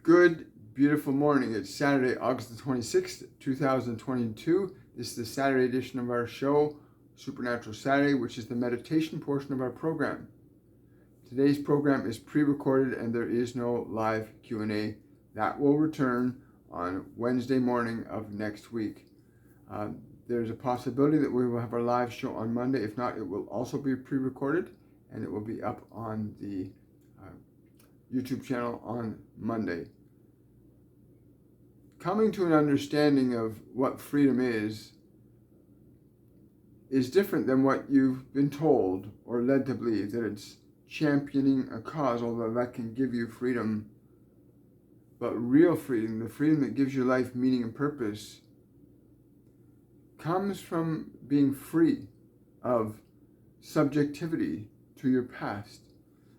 Good, beautiful morning. It's Saturday, August the 26th, 2022. This is the Saturday edition of our show, Supernatural Saturday, which is the meditation portion of our program. Today's program is pre-recorded and there is no live Q&A. That will return on Wednesday morning of next week. There's a possibility that we will have our live show on Monday. If not, it will also be pre-recorded and it will be up on the YouTube channel on Monday. Coming to an understanding of what freedom is different than what you've been told or led to believe, that it's championing a cause, although that can give you freedom. But real freedom, the freedom that gives your life meaning and purpose, comes from being free of subjectivity to your past,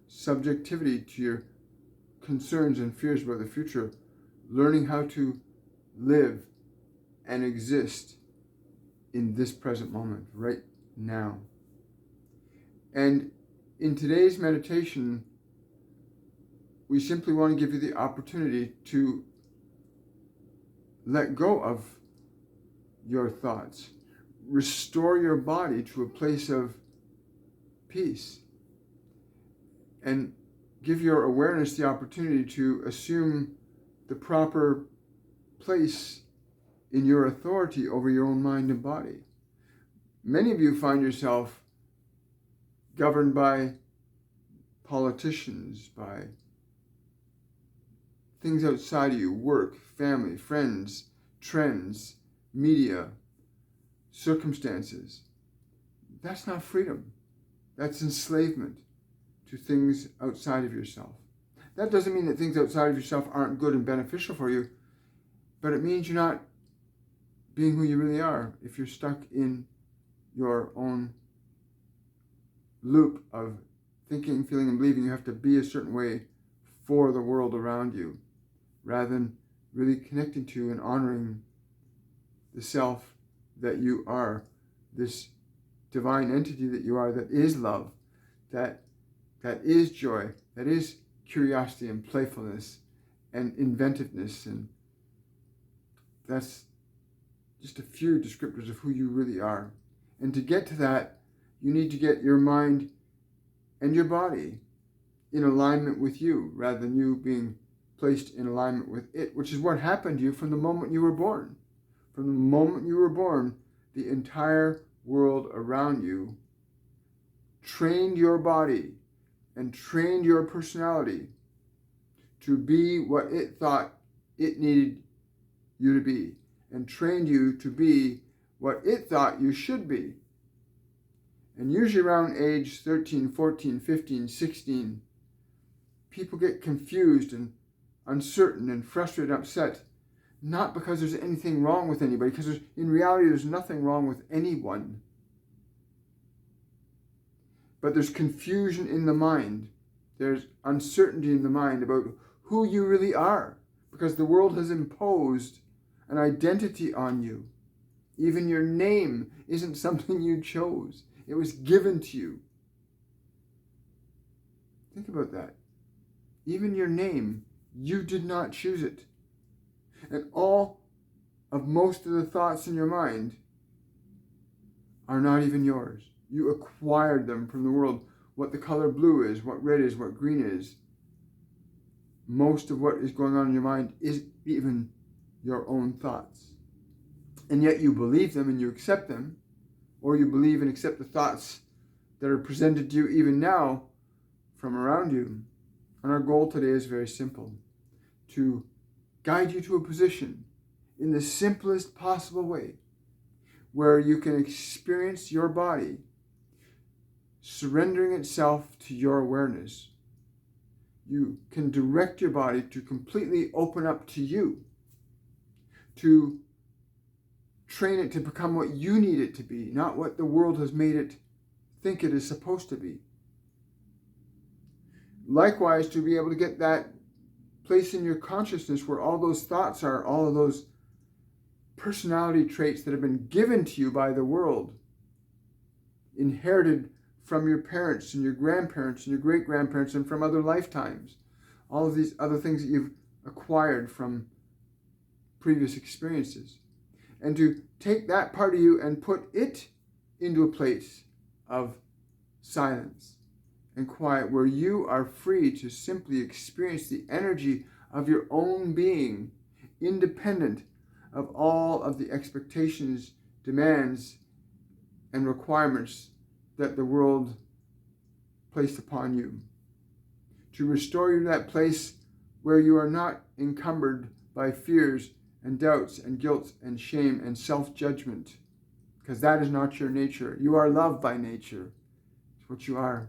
subjectivity to your concerns and fears about the future, learning how to live and exist in this present moment, right now. And in today's meditation, we simply want to give you the opportunity to let go of your thoughts, restore your body to a place of peace, and give your awareness the opportunity to assume the proper place in your authority over your own mind and body. Many of you find yourself governed by politicians, by things outside of you, work, family, friends, trends, media, circumstances. That's not freedom. That's enslavement to things outside of yourself. That doesn't mean that things outside of yourself aren't good and beneficial for you, but it means you're not being who you really are if you're stuck in your own loop of thinking, feeling, and believing you have to be a certain way for the world around you, rather than really connecting to and honoring the self that you are, this divine entity that you are, that is love, that is joy, that is curiosity and playfulness and inventiveness. And that's just a few descriptors of who you really are. And to get to that, you need to get your mind and your body in alignment with you, rather than you being placed in alignment with it, which is what happened to you from the moment you were born. From the moment you were born, the entire world around you trained your body and trained your personality to be what it thought it needed you to be, and trained you to be what it thought you should be. And usually around age 13, 14, 15, 16, people get confused and uncertain and frustrated and upset, not because there's anything wrong with anybody, because in reality there's nothing wrong with anyone. But there's confusion in the mind. There's uncertainty in the mind about who you really are, because the world has imposed an identity on you. Even your name isn't something you chose. It was given to you. Think about that. Even your name, you did not choose it. And all of most of the thoughts in your mind are not even yours. You acquired them from the world. What the color blue is, what red is, what green is. Most of what is going on in your mind is even your own thoughts. And yet you believe them and you accept them, or you believe and accept the thoughts that are presented to you even now from around you. And our goal today is very simple: to guide you to a position in the simplest possible way where you can experience your body surrendering itself to your awareness. You can direct your body to completely open up to you, to train it to become what you need it to be, not what the world has made it think it is supposed to be. Likewise, to be able to get that place in your consciousness where all those thoughts are, all of those personality traits that have been given to you by the world, inherited from your parents and your grandparents and your great-grandparents and from other lifetimes. All of these other things that you've acquired from previous experiences, and to take that part of you and put it into a place of silence and quiet, where you are free to simply experience the energy of your own being, independent of all of the expectations, demands, and requirements that the world placed upon you. To restore you to that place where you are not encumbered by fears and doubts and guilt and shame and self-judgment, because that is not your nature. You are loved by nature. It's what you are.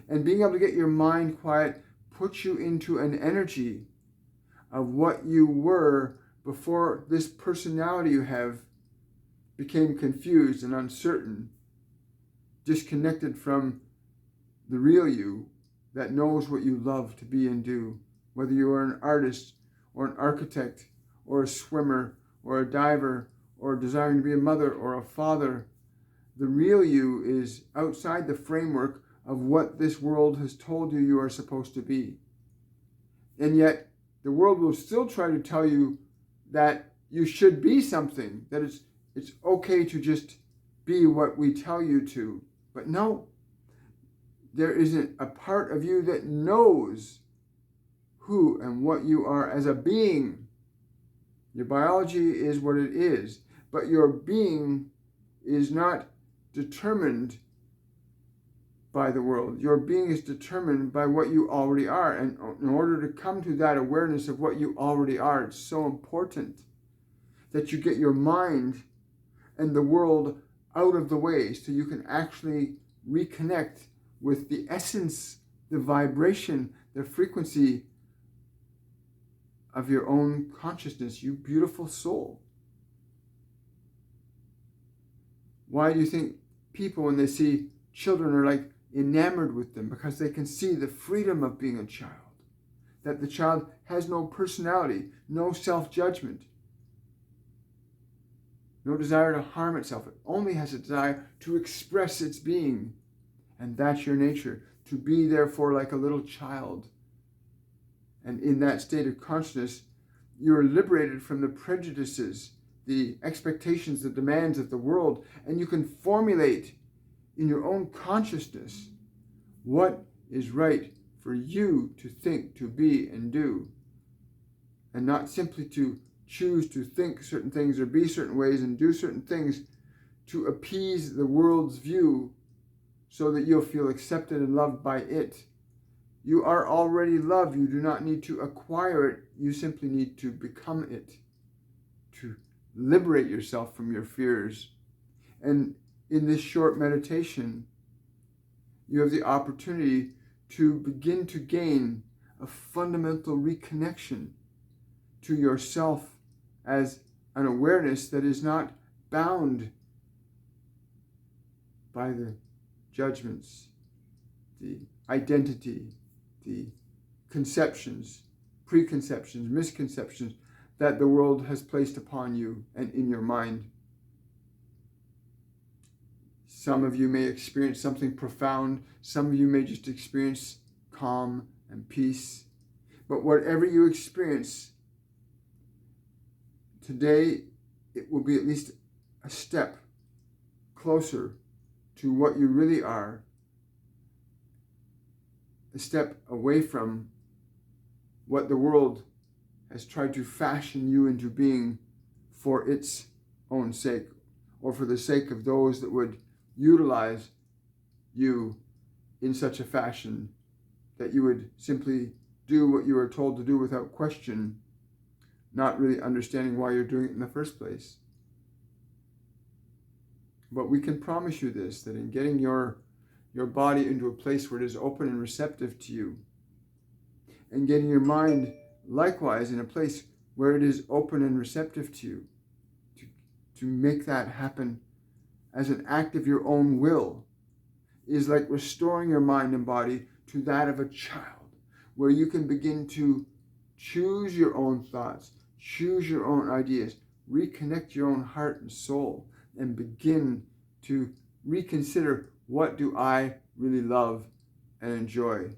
And being able to get your mind quiet puts you into an energy of what you were before this personality you have became confused and uncertain, disconnected from the real you that knows what you love to be and do. Whether you are an artist or an architect or a swimmer or a diver or desiring to be a mother or a father, the real you is outside the framework of what this world has told you you are supposed to be. And yet the world will still try to tell you that you should be something, that it's okay to just be what we tell you to. But no, there isn't a part of you that knows who and what you are as a being. Your biology is what it is, but your being is not determined by the world. Your being is determined by what you already are. And in order to come to that awareness of what you already are, it's so important that you get your mind and the world out of the way so you can actually reconnect with the essence, the vibration, the frequency of your own consciousness, you beautiful soul. Why do you think people, when they see children, are like enamored with them? Because they can see the freedom of being a child. That the child has no personality, no self-judgment, no desire to harm itself. It only has a desire to express its being. And that's your nature, to be therefore like a little child. And in that state of consciousness, you're liberated from the prejudices, the expectations, the demands of the world, and you can formulate in your own consciousness what is right for you to think, to be, and do. And not simply to choose to think certain things or be certain ways and do certain things to appease the world's view so that you'll feel accepted and loved by it. You are already loved. You do not need to acquire it. You simply need to become it, to liberate yourself from your fears. And in this short meditation, you have the opportunity to begin to gain a fundamental reconnection to yourself as an awareness that is not bound by the judgments, the identity, the conceptions, preconceptions, misconceptions that the world has placed upon you and in your mind. Some of you may experience something profound. Some of you may just experience calm and peace. But whatever you experience today, it will be at least a step closer to what you really are, a step away from what the world has tried to fashion you into being for its own sake, or for the sake of those that would utilize you in such a fashion that you would simply do what you are told to do without question, not really understanding why you're doing it in the first place. But we can promise you this, that in getting your body into a place where it is open and receptive to you, and getting your mind likewise in a place where it is open and receptive to you, to make that happen as an act of your own will, is like restoring your mind and body to that of a child, where you can begin to choose your own thoughts, choose your own ideas, reconnect your own heart and soul, and begin to reconsider, what do I really love and enjoy,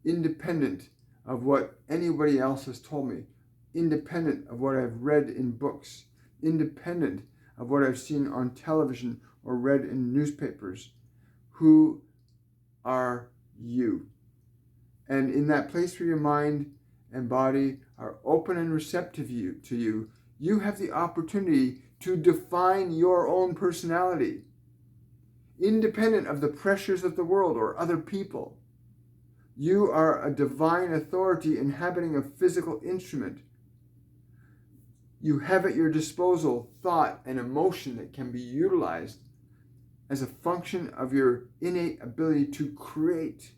independent of what anybody else has told me, independent of what I've read in books, independent of what I've seen on television or read in newspapers. Who are you? And in that place where your mind and body are open and receptive to you, you have the opportunity to define your own personality, independent of the pressures of the world or other people. You are a divine authority inhabiting a physical instrument. You have at your disposal thought and emotion that can be utilized as a function of your innate ability to create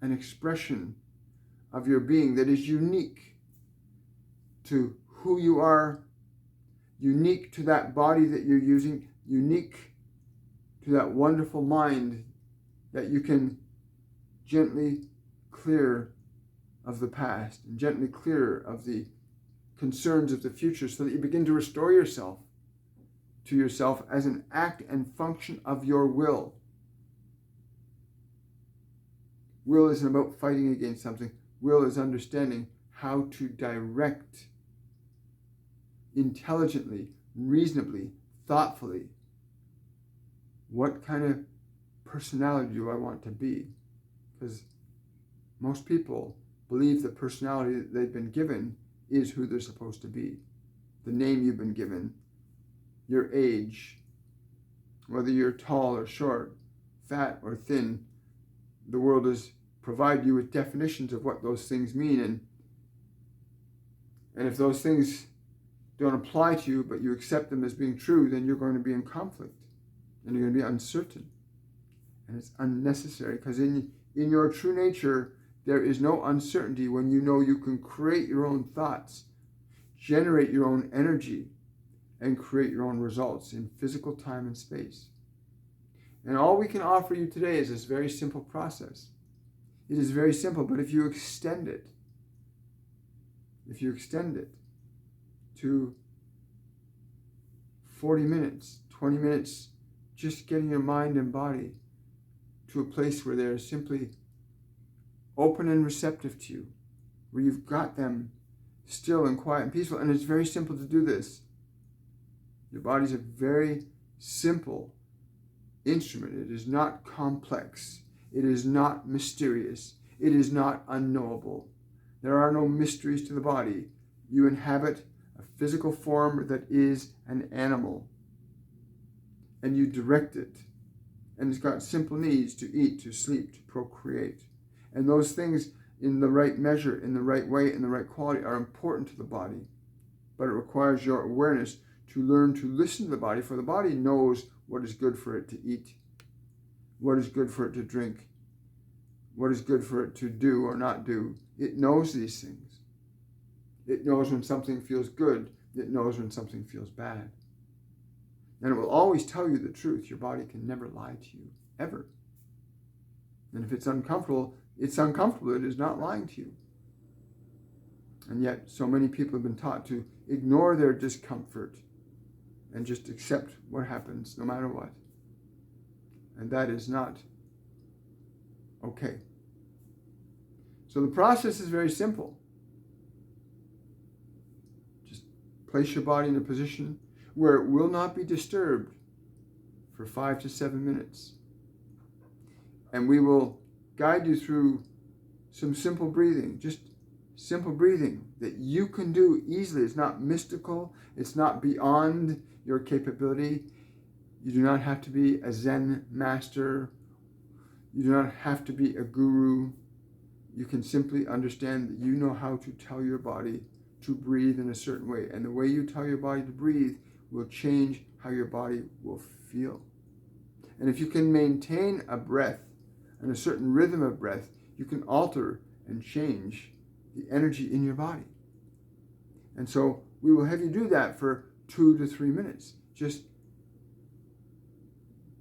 an expression of your being that is unique to who you are, unique to that body that you're using, unique to that wonderful mind that you can gently clear of the past and gently clear of the concerns of the future, so that you begin to restore yourself to yourself as an act and function of your will. Will isn't about fighting against something. Will is understanding how to direct intelligently, reasonably, thoughtfully. What kind of personality do I want to be? Because most people believe the personality that they've been given is who they're supposed to be. The name you've been given, your age, whether you're tall or short, fat or thin, the world has provided you with definitions of what those things mean. And if those things don't apply to you, but you accept them as being true, then you're going to be in conflict and you're going to be uncertain. And it's unnecessary, because in your true nature, there is no uncertainty when you know you can create your own thoughts, generate your own energy, and create your own results in physical time and space. And all we can offer you today is this very simple process. It is very simple, but if you extend it to 40 minutes, 20 minutes, just getting your mind and body to a place where they're simply open and receptive to you, where you've got them still and quiet and peaceful. And it's very simple to do this. Your body's a very simple instrument. It is not complex. It is not mysterious. It is not unknowable. There are no mysteries to the body. You inhabit a physical form that is an animal, and you direct it. And it's got simple needs: to eat, to sleep, to procreate. And those things, in the right measure, in the right way, in the right quality, are important to the body. But it requires your awareness to learn to listen to the body, for the body knows what is good for it to eat, what is good for it to drink, what is good for it to do or not do. It knows these things. It knows when something feels good. It knows when something feels bad. And it will always tell you the truth. Your body can never lie to you, ever. And if it's uncomfortable, it's uncomfortable. It is not lying to you. And yet, so many people have been taught to ignore their discomfort and just accept what happens, no matter what. And that is not okay. So the process is very simple. Just place your body in a position where it will not be disturbed for 5 to 7 minutes. And we will guide you through some simple breathing, just simple breathing that you can do easily. It's not mystical. It's not beyond your capability. You do not have to be a Zen master. You do not have to be a guru. You can simply understand that you know how to tell your body to breathe in a certain way. And the way you tell your body to breathe will change how your body will feel. And if you can maintain a breath and a certain rhythm of breath, you can alter and change the energy in your body. And so we will have you do that for 2 to 3 minutes, just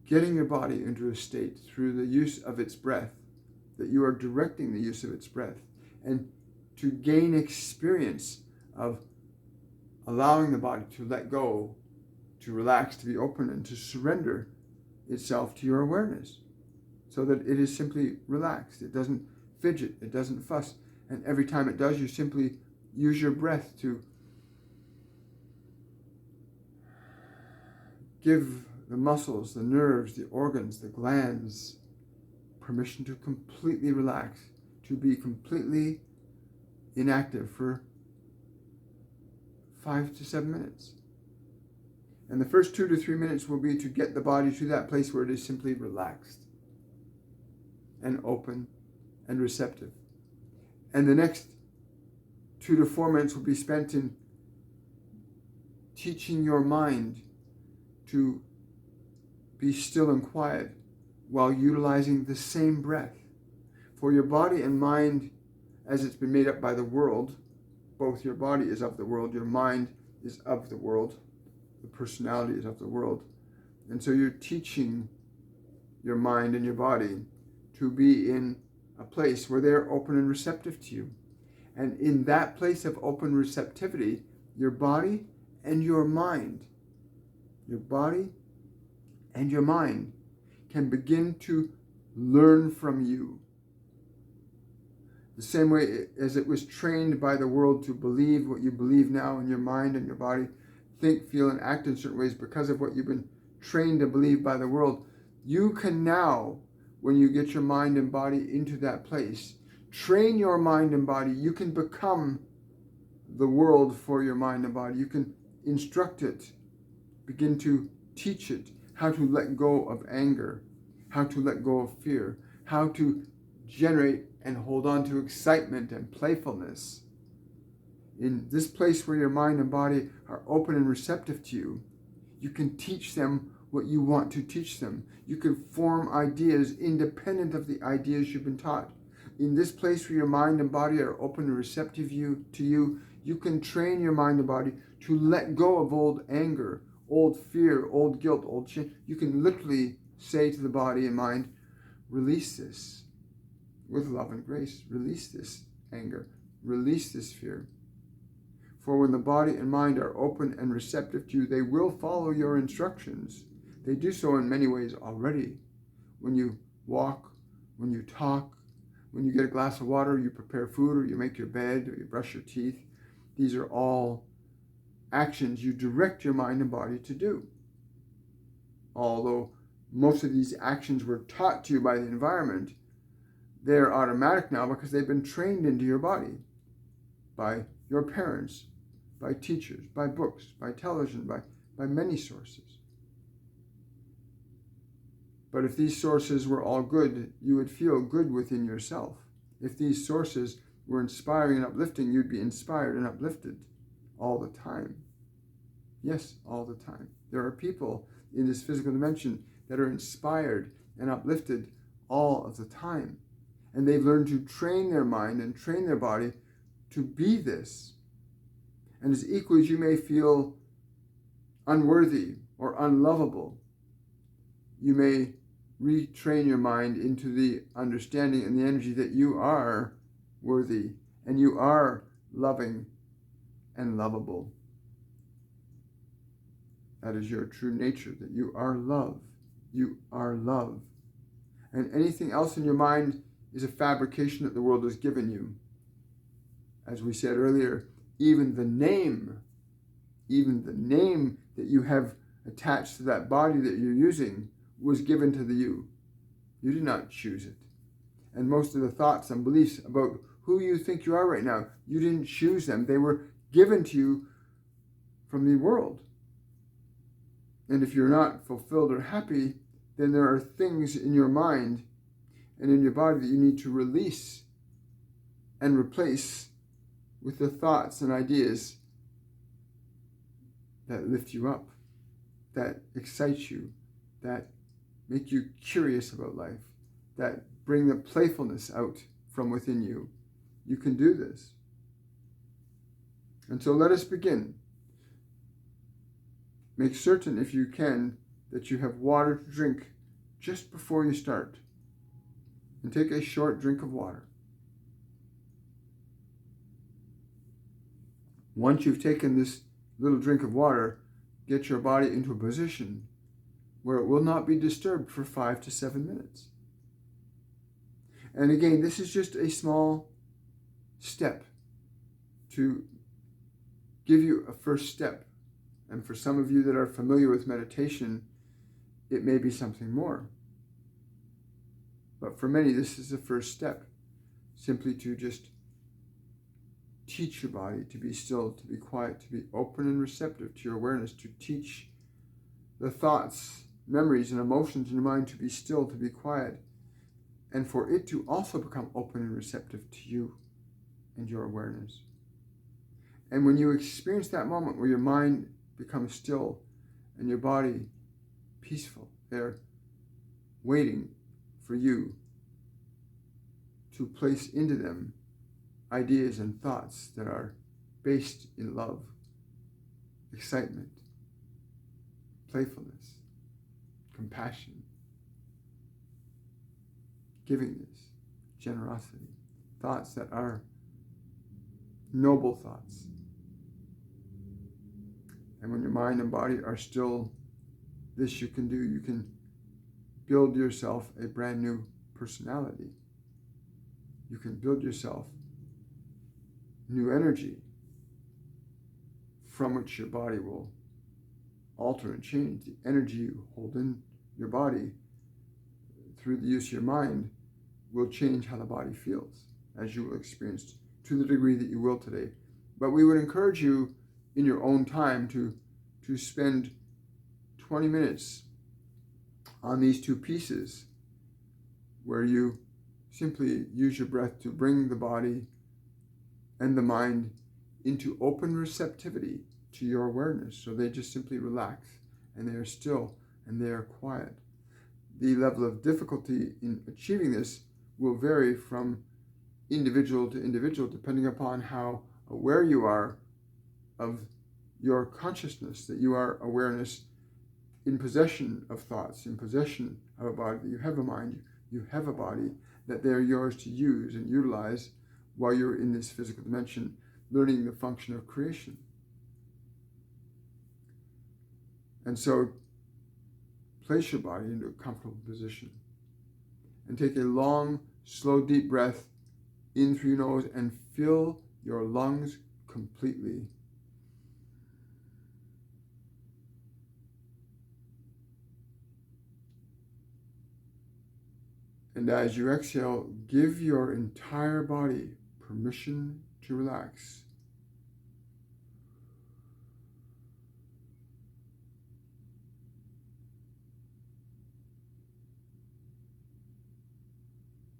getting your body into a state through the use of its breath, that you are directing the use of its breath, and to gain experience of allowing the body to let go, to relax, to be open, and to surrender itself to your awareness, so that it is simply relaxed. It doesn't fidget, it doesn't fuss. And every time it does, you simply use your breath to give the muscles, the nerves, the organs, the glands permission to completely relax, to be completely inactive for 5 to 7 minutes. And the first 2 to 3 minutes will be to get the body to that place where it is simply relaxed and open and receptive. And the next 2 to 4 minutes will be spent in teaching your mind to be still and quiet while utilizing the same breath. For your body and mind, as it's been made up by the world, both your body is of the world, your mind is of the world, the personality is of the world. And so you're teaching your mind and your body to be in a place where they're open and receptive to you. And in that place of open receptivity, your body and your mind can begin to learn from you. The same way as it was trained by the world to believe what you believe now in your mind and your body, think, feel, and act in certain ways because of what you've been trained to believe by the world, you can now, when you get your mind and body into that place, train your mind and body. You can become the world for your mind and body. You can instruct it, begin to teach it how to let go of anger, how to let go of fear, how to generate and hold on to excitement and playfulness. In this place where your mind and body are open and receptive to you, you can teach them what you want to teach them. You can form ideas independent of the ideas you've been taught. In this place where your mind and body are open and receptive to you, you can train your mind and body to let go of old anger, old fear, old guilt, old shame. You can literally say to the body and mind, release this with love and grace. Release this anger. Release this fear. For when the body and mind are open and receptive to you, they will follow your instructions. They do so in many ways already. When you walk, when you talk, when you get a glass of water, you prepare food, or you make your bed, or you brush your teeth. These are all actions you direct your mind and body to do. Although most of these actions were taught to you by the environment, they're automatic now because they've been trained into your body by your parents, by teachers, by books, by television, by many sources. But if these sources were all good, you would feel good within yourself. If these sources were inspiring and uplifting, you'd be inspired and uplifted all the time. Yes, all the time. There are people in this physical dimension that are inspired and uplifted all of the time. And they've learned to train their mind and train their body to be this. And as equally as you may feel unworthy or unlovable, you may retrain your mind into the understanding and the energy that you are worthy and you are loving and lovable. That is your true nature, that you are love. You are love. And anything else in your mind is a fabrication that the world has given you. As we said earlier, even the name that you have attached to that body that you're using was given to you. You did not choose it. And most of the thoughts and beliefs about who you think you are right now, you didn't choose them. They were given to you from the world. And if you're not fulfilled or happy, then there are things in your mind and in your body that you need to release and replace with the thoughts and ideas that lift you up, that excite you, that make you curious about life, that bring the playfulness out from within you. You can do this. And so let us begin. Make certain, if you can, that you have water to drink just before you start. And take a short drink of water. Once you've taken this little drink of water, get your body into a position where it will not be disturbed for 5 to 7 minutes. And again, this is just a small step, to give you a first step. And for some of you that are familiar with meditation, it may be something more. But for many, this is the first step, simply to just teach your body to be still, to be quiet, to be open and receptive to your awareness, to teach the thoughts, memories, and emotions in your mind to be still, to be quiet, and for it to also become open and receptive to you and your awareness. And when you experience that moment where your mind becomes still and your body peaceful, they're waiting for you to place into them ideas and thoughts that are based in love, excitement, playfulness, compassion, givingness, generosity, thoughts that are noble thoughts. And when your mind and body are still, this you can do. You can build yourself a brand new personality. You can build yourself new energy from which your body will alter and change. The energy you hold in your body through the use of your mind will change how the body feels, as you will experience to the degree that you will today. But we would encourage you in your own time to spend 20 minutes on these two pieces where you simply use your breath to bring the body and the mind into open receptivity to your awareness. So they just simply relax and they are still and they are quiet. The level of difficulty in achieving this will vary from individual to individual depending upon how aware you are of your consciousness, that you are awareness in possession of thoughts, in possession of a body, that you have a mind, you have a body, that they're yours to use and utilize while you're in this physical dimension, learning the function of creation. And so place your body into a comfortable position and take a long, slow, deep breath in through your nose and fill your lungs completely. And as you exhale, give your entire body permission to relax.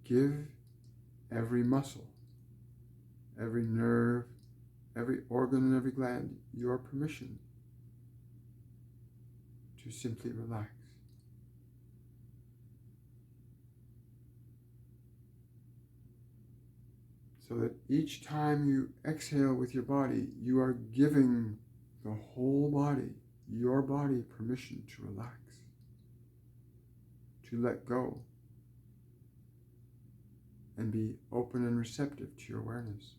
Give every muscle, every nerve, every organ, and every gland your permission to simply relax. So that each time you exhale with your body, you are giving the whole body, your body, permission to relax, to let go, and be open and receptive to your awareness.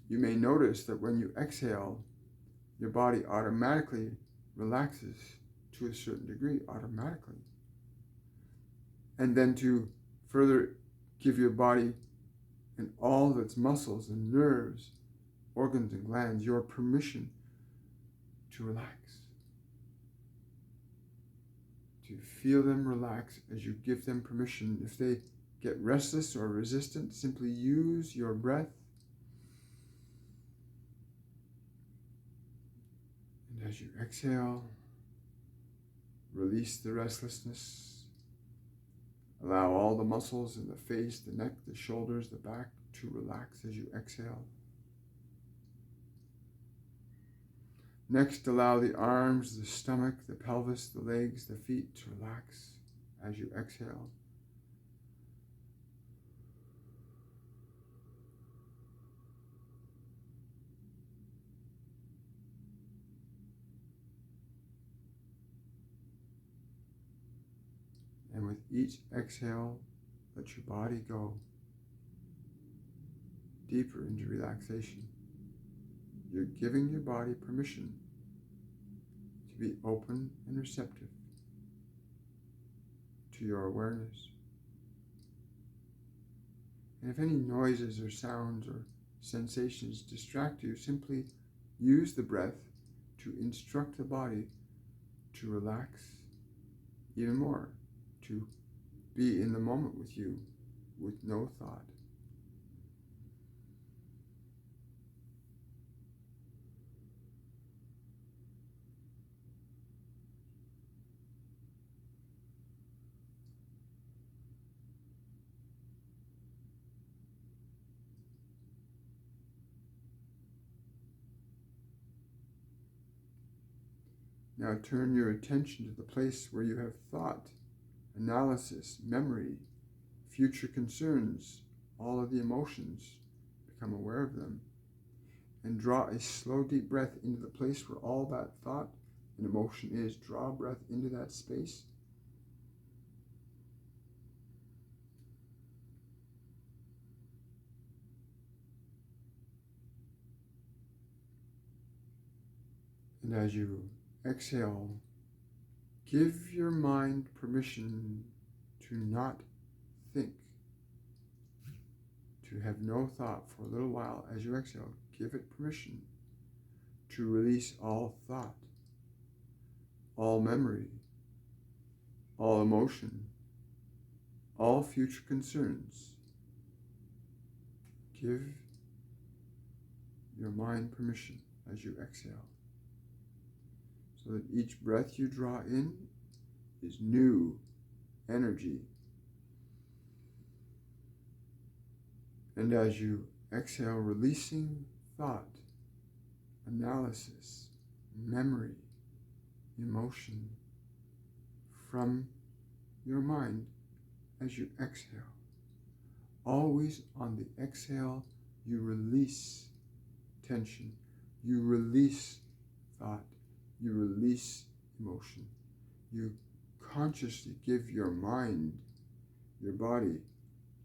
You may notice that when you exhale, your body automatically relaxes to a certain degree, automatically. And then to further give your body and all of its muscles and nerves, organs and glands, your permission to relax. To feel them relax as you give them permission. If they get restless or resistant, simply use your breath. And as you exhale, release the restlessness. Allow all the muscles in the face, the neck, the shoulders, the back to relax as you exhale. Next, allow the arms, the stomach, the pelvis, the legs, the feet to relax as you exhale. And with each exhale, let your body go deeper into relaxation. You're giving your body permission to be open and receptive to your awareness. And if any noises or sounds or sensations distract you, simply use the breath to instruct the body to relax even more, to be in the moment with you, with no thought. Now turn your attention to the place where you have thought, analysis, memory, future concerns, all of the emotions. Become aware of them. And draw a slow, deep breath into the place where all that thought and emotion is. Draw breath into that space. And as you exhale, give your mind permission to not think, to have no thought for a little while. As you exhale, give it permission to release all thought, all memory, all emotion, all future concerns. Give your mind permission as you exhale, so that each breath you draw in is new energy. And as you exhale, releasing thought, analysis, memory, emotion from your mind as you exhale. Always on the exhale, you release tension, you release thought, you release emotion. You consciously give your mind, your body,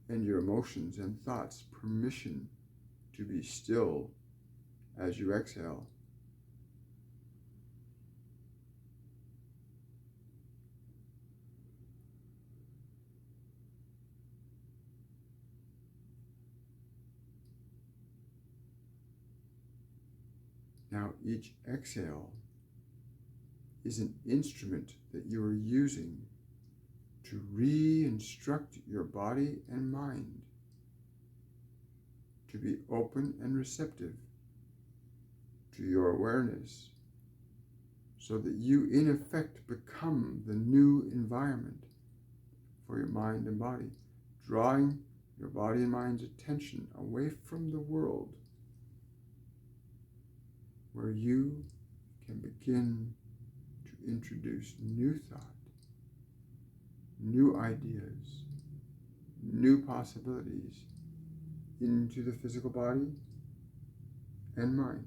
and your emotions and thoughts permission to be still as you exhale. Now each exhale is an instrument that you are using to re-instruct your body and mind to be open and receptive to your awareness, so that you in effect become the new environment for your mind and body, drawing your body and mind's attention away from the world, where you can begin to introduce new thought, new ideas, new possibilities into the physical body and mind.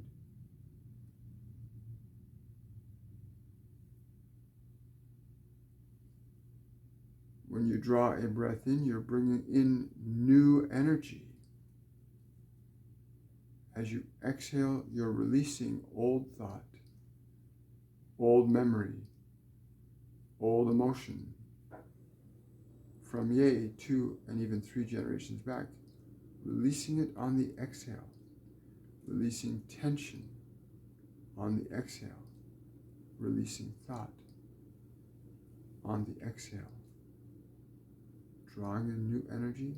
When you draw a breath in, you're bringing in new energy. As you exhale, you're releasing old thought, old memory, old emotion from 2 and even 3 generations back. Releasing it on the exhale, releasing tension on the exhale, releasing thought on the exhale, drawing in new energy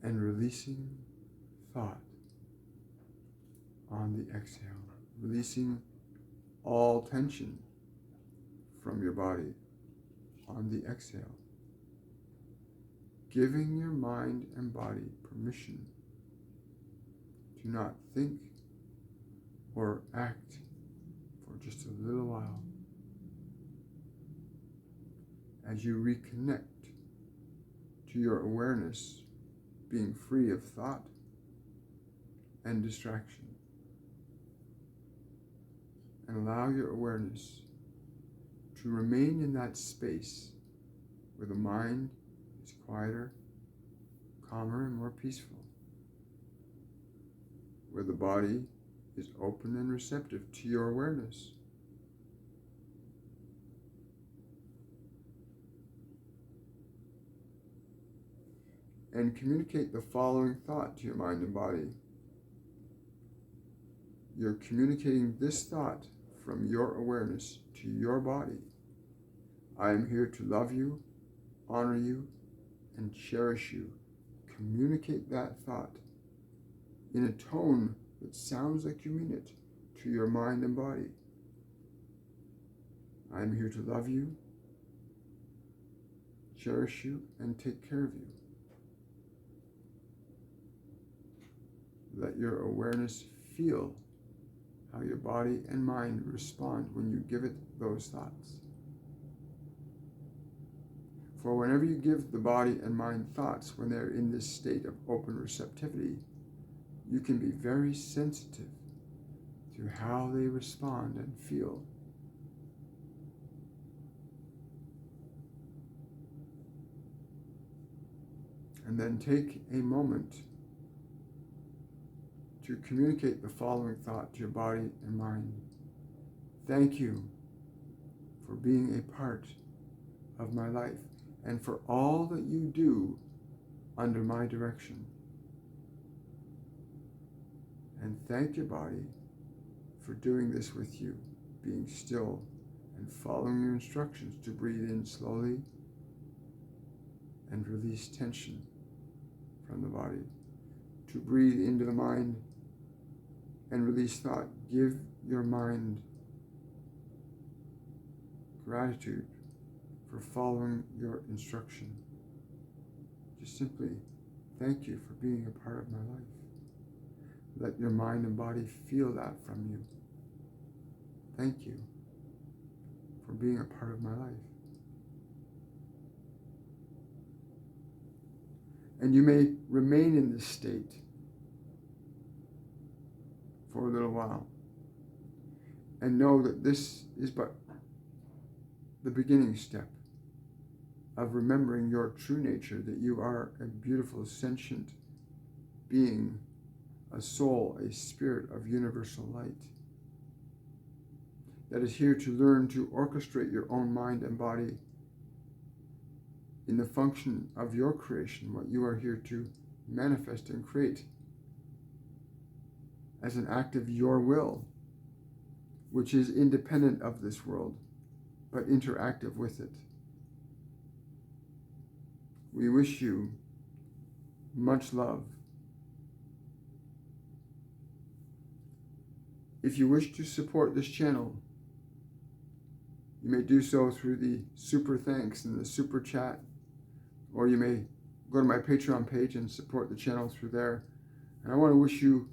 and releasing thought on the exhale, releasing all tension from your body on the exhale, giving your mind and body permission to not think or act for just a little while, as you reconnect to your awareness being free of thought and distraction, and allow your awareness to remain in that space where the mind is quieter, calmer, and more peaceful, where the body is open and receptive to your awareness, and communicate the following thought to your mind and body. You're communicating this thought from your awareness to your body. I am here to love you, honor you, and cherish you. Communicate that thought in a tone that sounds like you mean it to your mind and body. I am here to love you, cherish you, and take care of you. Let your awareness feel how your body and mind respond when you give it those thoughts. For whenever you give the body and mind thoughts when they're in this state of open receptivity, you can be very sensitive to how they respond and feel. And then take a moment to communicate the following thought to your body and mind. Thank you for being a part of my life and for all that you do under my direction. And thank your body for doing this with you, being still and following your instructions to breathe in slowly and release tension from the body, to breathe into the mind and release thought. Give your mind gratitude for following your instruction. Just simply thank you for being a part of my life. Let your mind and body feel that from you. Thank you for being a part of my life. And you may remain in this state for a little while and know that this is but the beginning step of remembering your true nature, that you are a beautiful, sentient being, a soul, a spirit of universal light that is here to learn to orchestrate your own mind and body in the function of your creation, what you are here to manifest and create as an act of your will, which is independent of this world, but interactive with it. We wish you much love. If you wish to support this channel, you may do so through the super thanks and the super chat, or you may go to my Patreon page and support the channel through there. And I want to wish you